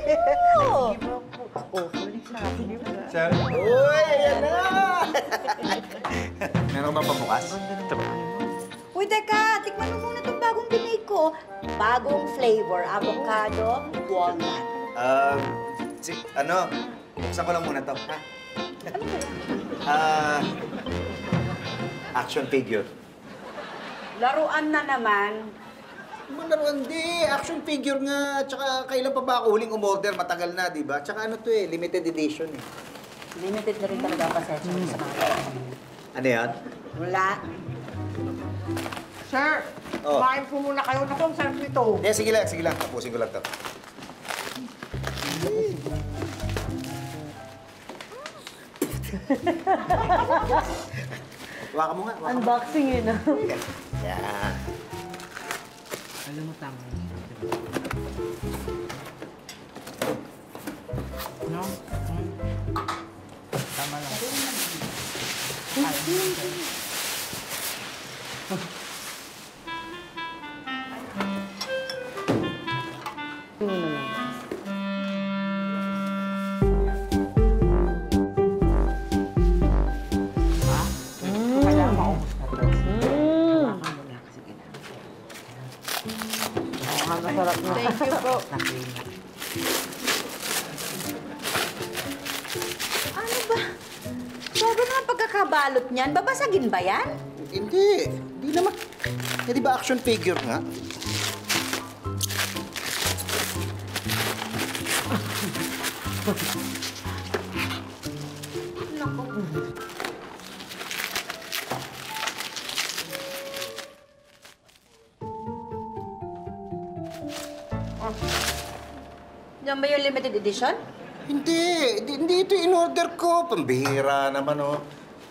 Oo! Oh, balik sa akin yun. Sir? Uy, ayan na! Meron ba pabukas? Ito ba? Uy, teka, tikman mo muna itong bagong binake ko. Bagong flavor, avocado, walnut. Buksan ko lang muna to, ha? Ano ba yun? Action figure. Laruan na naman. Malaruan, di. Action figure nga. Tsaka kailan pa ba ako huling umorder? Matagal na, di ba? Tsaka ano to eh, limited edition eh. Limited na rin talaga ang pasensya ko sa mga. Ano yan? Wala. Sir, Oh. kumain po muna kayo. Naku, ang sarap nito. Sige lang. Tapusin ko lang to. Hawakan mo nga. Unboxing yun, ah. Yan. Alam mo, tama. No? Tama lang. Kaya maubos na to. Hawakan mo na kasi kailangan. Masarap na. Thank you po. Ano ba? Sobrang naman pagkakabalot niyan. Babasagin ba yan? Hindi naman. Di ba action figure nga? Yan ba yung limited edition? Hindi ito in-order ko. Pambihira naman, oh.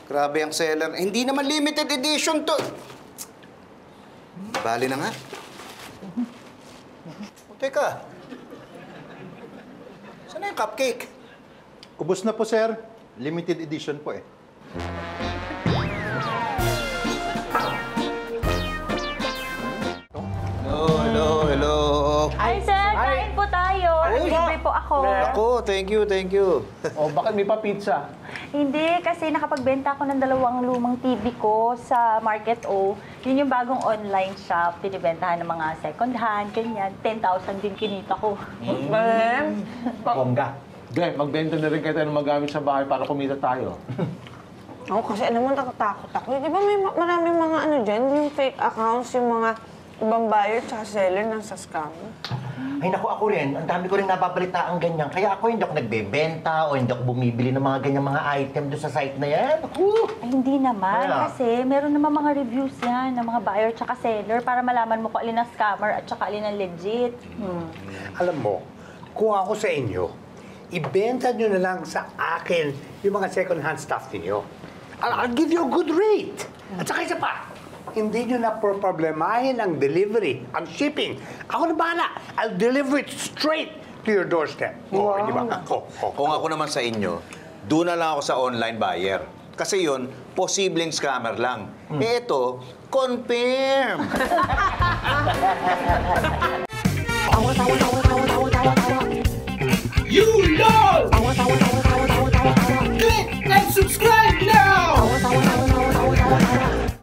Grabe ang seller. Hindi naman limited edition to. Bali na nga. Teka. Saan na yung cupcake? Ubus na po, sir. Limited edition po eh. Hello. Ay, sir, kain po tayo. Libre po ako. Ako, thank you. O, bakit may pa-pizza? Hindi, kasi nakapagbenta ako ng 2 lumang TV ko sa Market O. Yun yung bagong online shop. Pinibentahan ng mga second hand, ganyan. 10,000 din kinita ko. Bongga. Glenn, magbenta na rin kayo tayo ng magamit sa bahay para kumita tayo. Ako kasi alam mo, natatakot ako. Di ba may maraming mga ano dyan, yung fake accounts, yung mga ibang buyer tsaka seller ng sa scam? Ay naku, ako rin. Ang dami ko rin nababalita ang ganyan. Kaya ako hindi ako nagbebenta o hindi ako bumibili ng mga ganyang mga item doon sa site na yan. Ay, hindi naman. Kaya? Kasi meron naman mga reviews yan ng mga buyer tsaka seller para malaman mo kung alin ang scammer at tsaka alin ang legit. Alam mo, kung ako sa inyo, ibenta nyo na lang sa akin yung mga second-hand stuff ninyo. I'll give you a good rate. At saka isa pa, hindi nyo na problemahin ang delivery, ang shipping. Ako na bahala. I'll deliver it straight to your doorstep. Wow. Di ba? Kung ako naman sa inyo, doon na lang ako sa online buyer. Kasi yun, posibleng scammer lang. Eh ito, confirm! You love!